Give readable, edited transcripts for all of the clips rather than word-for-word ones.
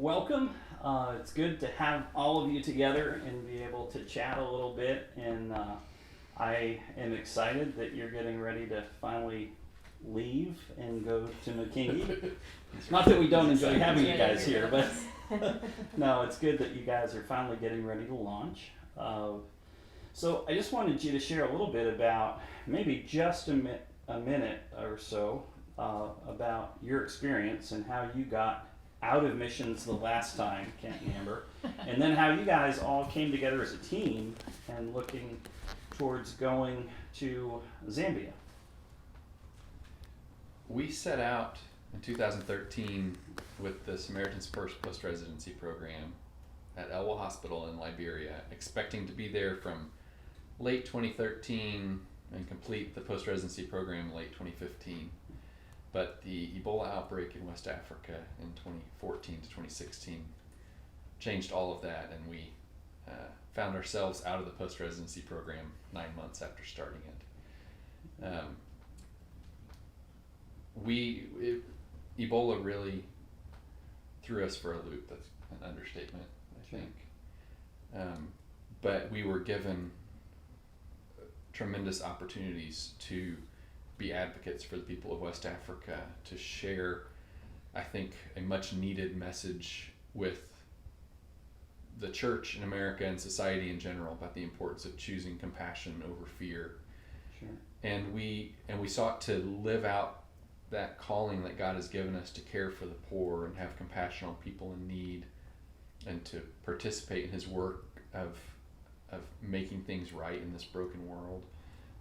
welcome. It's good to have all of you together and be able to chat a little bit. And I am excited that you're getting ready to finally leave and go to Mukinge. Not that we don't enjoy having you guys here, but no, it's good that you guys are finally getting ready to launch. So I just wanted you to share a little bit about maybe just a minute or so about your experience and how you got out of missions the last time, can't remember, and then how you guys all came together as a team and looking towards going to Zambia. We set out in 2013 with the Samaritan's Purse post-residency program at Elwell Hospital in Liberia, expecting to be there from late 2013 and complete the post-residency program in late 2015. But the Ebola outbreak in West Africa in 2014 to 2016 changed all of that, and we found ourselves out of the post-residency program 9 months after starting it. Ebola really threw us for a loop. That's an understatement, I think. But we were given tremendous opportunities to be advocates for the people of West Africa, to share, I think, a much needed message with the church in America and society in general about the importance of choosing compassion over fear. Sure. And we sought to live out that calling that God has given us to care for the poor and have compassion on people in need, and to participate in His work of making things right in this broken world.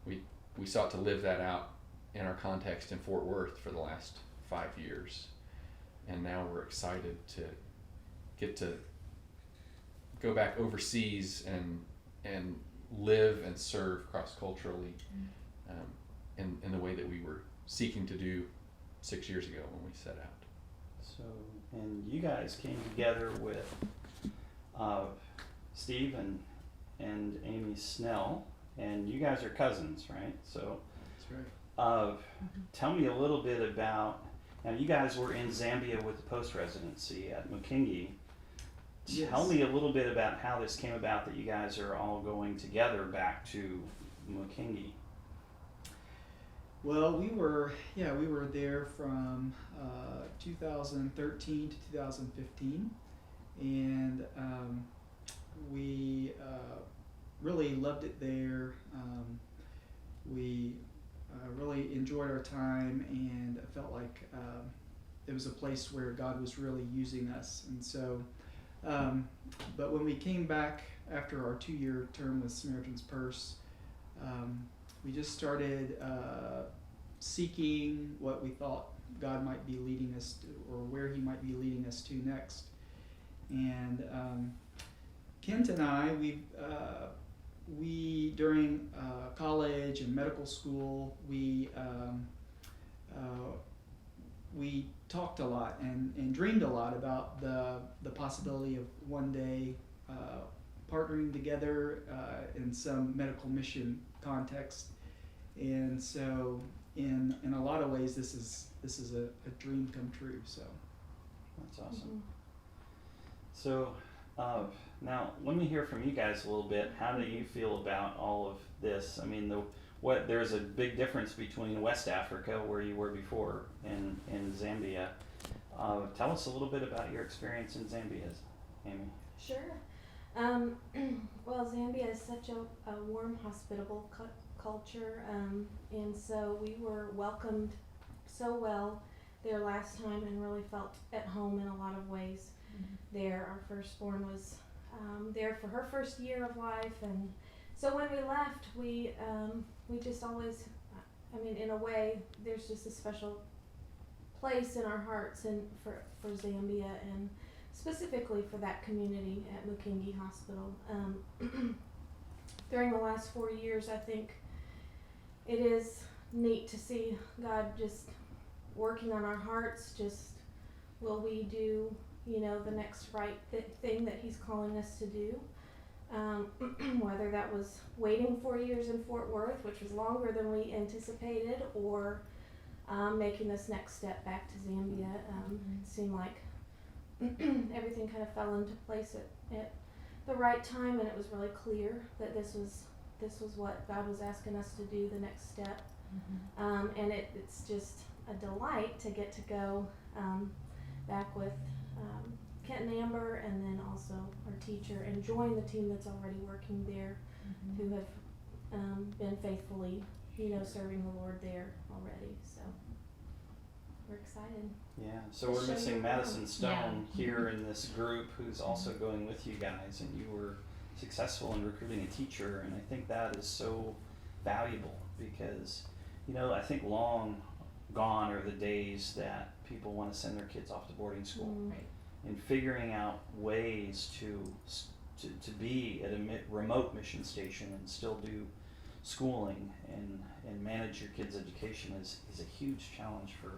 We sought to live that out in our context in Fort Worth for the last 5 years, and now we're excited to get to go back overseas and live and serve cross-culturally in the way that we were seeking to do 6 years ago when we set out. So, and you guys came together with Steve and Amy Snell, and you guys are cousins, right? So That's right. Tell me a little bit about, now you guys were in Zambia with the post-residency at Mukinge. Yes. Tell me a little bit about how this came about that you guys are all going together back to Mukinge. Well, we were there from 2013 to 2015, and we really loved it there. We really enjoyed our time, and I felt like it was a place where God was really using us. And so, but when we came back after our 2-year term with Samaritan's Purse, we just started seeking what we thought God might be leading us to, or where He might be leading us to next. And Kent and I, we during college and medical school, we talked a lot and dreamed a lot about the possibility of one day partnering together in some medical mission context. And so in a lot of ways, this is a dream come true. So That's awesome. So now let me hear from you guys a little bit. How do you feel about all of this? I mean, there's a big difference between West Africa, where you were before, and Zambia. Tell us a little bit about your experience in Zambia, Amy. Sure. Well, Zambia is such a warm, hospitable culture, and so we were welcomed so well there last time and really felt at home in a lot of ways. There, our firstborn was there for her first year of life, and so when we left, we just always, I mean, in a way, there's just a special place in our hearts and for Zambia, and specifically for that community at Mukinge Hospital. During the last 4 years, I think it is neat to see God just working on our hearts. Just, will we do, the next right thing that He's calling us to do? Whether that was waiting 4 years in Fort Worth, which was longer than we anticipated, or making this next step back to Zambia. It seemed like everything kind of fell into place at the right time, and it was really clear that this was what God was asking us to do, the next step. And it's just a delight to get to go back with Kent and Amber, and then also our teacher, and join the team that's already working there, who have been faithfully, serving the Lord there already. So we're excited. Yeah, so we're missing Madison Stone here in this group, who's also going with you guys, and you were successful in recruiting a teacher, and I think that is so valuable because, I think long gone are the days that people want to send their kids off to boarding school. Right. And figuring out ways to be at a remote mission station and still do schooling and manage your kids' education is a huge challenge for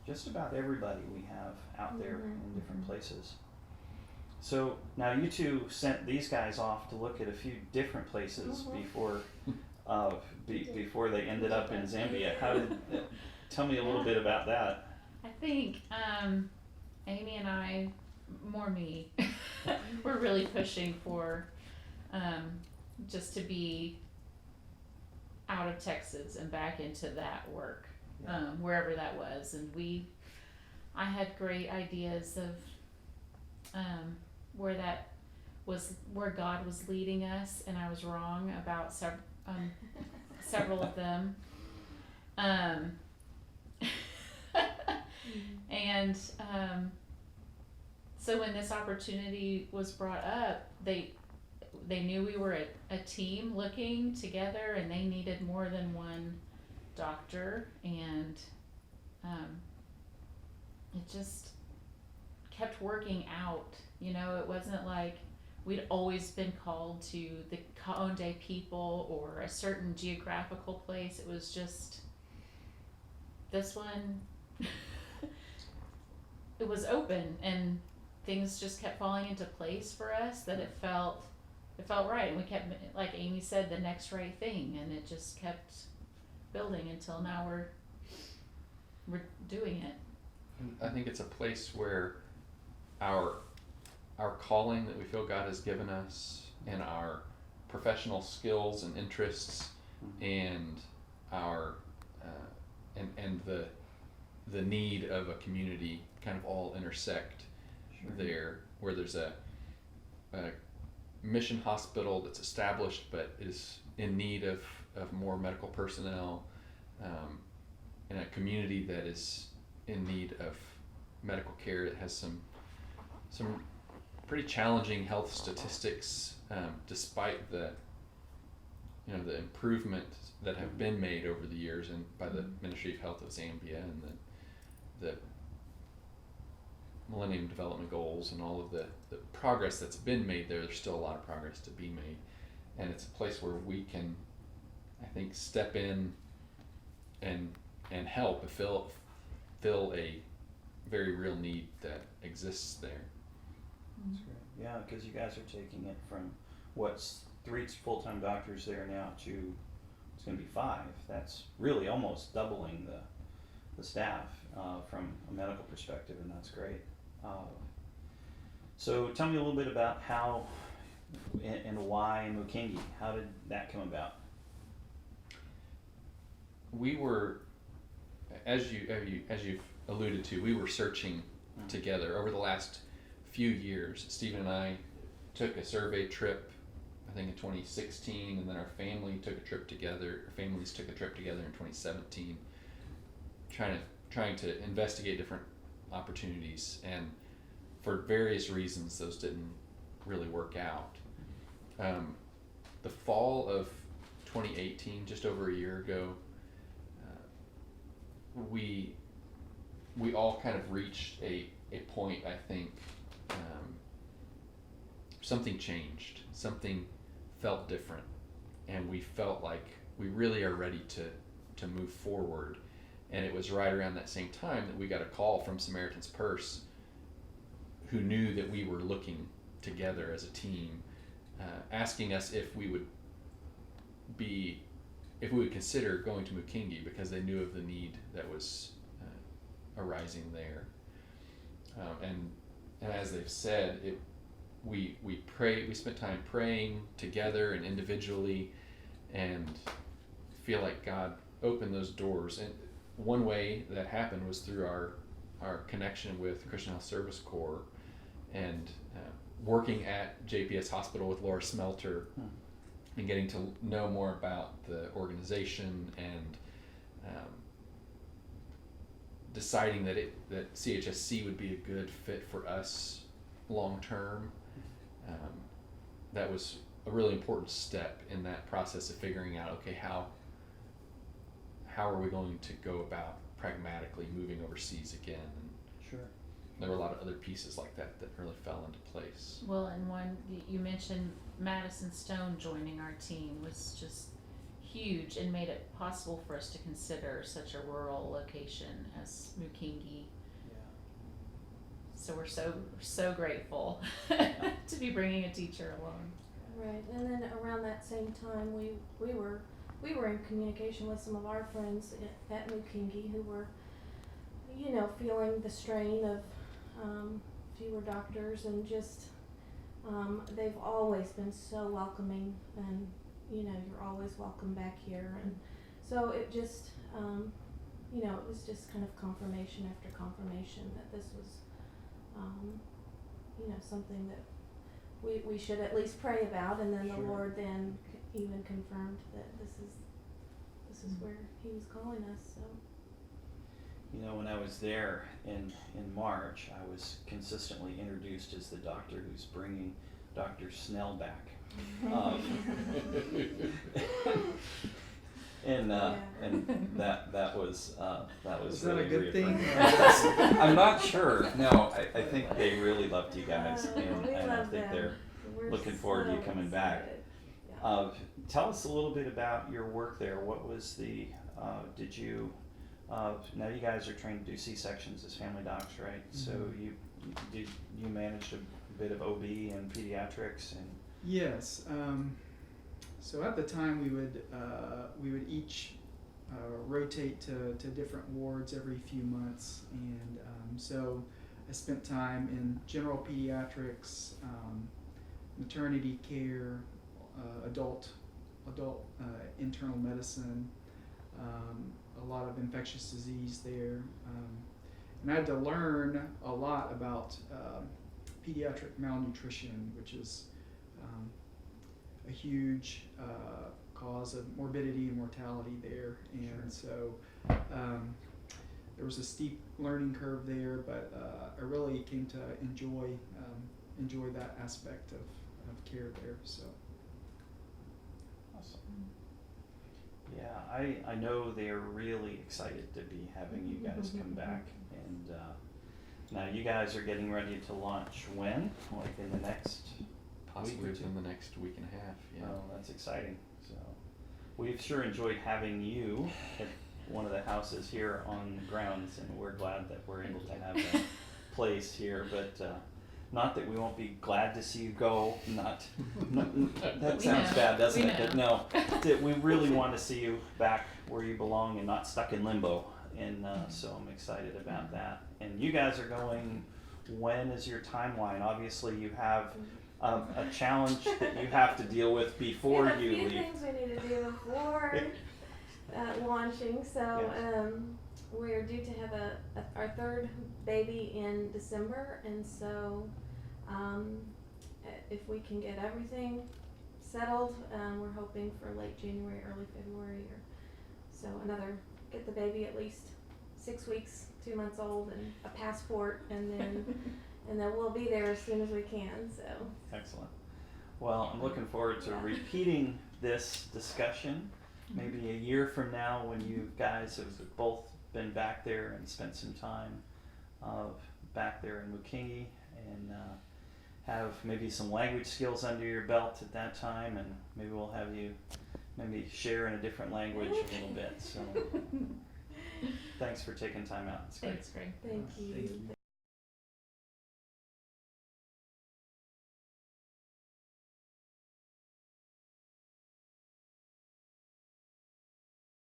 just about everybody we have out there in different places. So now you two sent these guys off to look at a few different places before before they ended up in Zambia. How did tell me a little bit about that? I think Amy and I, more me, we're really pushing for just to be out of Texas and back into that work, wherever that was. And I had great ideas of where God was leading us, and I was wrong about several of them. And so when this opportunity was brought up, they knew we were a team looking together, and they needed more than one doctor, and it just kept working out. It wasn't like we'd always been called to the Kaonde people or a certain geographical place. It was just this one. It was open, and things just kept falling into place for us that it felt right, and we kept, like Amy said, the next right thing, and it just kept building until now we're doing it. And I think it's a place where our calling that we feel God has given us, and our professional skills and interests, and our and the need of a community kind of all intersect there, where there's a mission hospital that's established but is in need of more medical personnel, and a community that is in need of medical care that has some pretty challenging health statistics, despite the improvements that have been made over the years and by the Ministry of Health of Zambia and the Millennium Development Goals and all of the progress that's been made there. There's still a lot of progress to be made, and it's a place where we can, I think, step in and help fill a very real need that exists there. That's great. Yeah, because you guys are taking it from what's 3 full-time doctors there now to it's going to be 5. That's really almost doubling the staff from a medical perspective, and that's great. So tell me a little bit about how and why Mukinge. How did that come about? We were, as you've alluded to, we were searching together over the last few years. Stephen and I took a survey trip, I think in 2016, and then our families took a trip together in 2017, trying to investigate different opportunities, and for various reasons those didn't really work out. The fall of 2018, just over a year ago, we all kind of reached a point, I think, something changed, something felt different, and we felt like we really are ready to move forward. And it was right around that same time that we got a call from Samaritan's Purse, who knew that we were looking together as a team, asking us if we would consider going to Mukinge, because they knew of the need that was arising there. And and as they've said, we spent time praying together and individually, and feel like God opened those doors. And one way that happened was through our connection with Christian Health Service Corps, and working at JPS Hospital with Laura Smelter, and getting to know more about the organization, and deciding that CHSC would be a good fit for us long term. That was a really important step in that process of figuring out, okay, how are we going to go about pragmatically moving overseas again? And Sure. there were a lot of other pieces like that really fell into place. Well, and one you mentioned, Madison Stone joining our team was just huge and made it possible for us to consider such a rural location as Mukinge. Yeah. So we're so grateful to be bringing a teacher along. Right, and then around that same time, we were in communication with some of our friends at Mukinge who were, feeling the strain of fewer doctors, and just they've always been so welcoming, and you're always welcome back here, and so it just it was just kind of confirmation after confirmation that this was something that we should at least pray about, and then Sure. the Lord then even confirmed that this is where He was calling us. So When I was there in March, I was consistently introduced as the doctor who's bringing Dr. Snell back. And that was Is that really a good thing? reaffirming. I'm not sure. No, I think they really loved you guys, and we I love think them. They're We're looking forward to you so coming back. excited. Yeah. Tell us a little bit about your work there. What was the? Did you? Now you guys are trained to do C-sections as family docs, right? So you managed a bit of OB and pediatrics and. Yes. So at the time, we would each rotate to different wards every few months, and so I spent time in general pediatrics, maternity care, adult internal medicine, a lot of infectious disease there, and I had to learn a lot about pediatric malnutrition, which is a huge cause of morbidity and mortality there, and so there was a steep learning curve there, but I really came to enjoy that aspect of care there. So Awesome. Yeah, I know they're really excited to be having you guys come back, and now you guys are getting ready to launch when? Like in the next Possibly week or two? within the next week and a half. Yeah. Oh, that's exciting. So we've sure enjoyed having you at one of the houses here on grounds, and we're glad that we're able to have that place here, but not that we won't be glad to see you go. Not that We sounds know. bad, doesn't We it? But no, that we really want to see you back where you belong and not stuck in limbo. And so I'm excited about that. And you guys are going. When is your timeline? Obviously, you have a challenge that you have to deal with before we have you a few leave. things we need to do before launching. So Yes. we're due to have our third baby in December, and so if we can get everything settled, we're hoping for late January, early February, or so get the baby at least 6 weeks, 2 months old, and a passport, and then we'll be there as soon as we can. So Excellent. Well, I'm looking forward to repeating this discussion maybe a year from now when you guys have both been back there and spent some time back there in Mukinge, and have maybe some language skills under your belt at that time, and maybe we'll have you maybe share in a different language a little bit. So thanks for taking time out. It's great. Thanks, Greg. thank you. Thank you.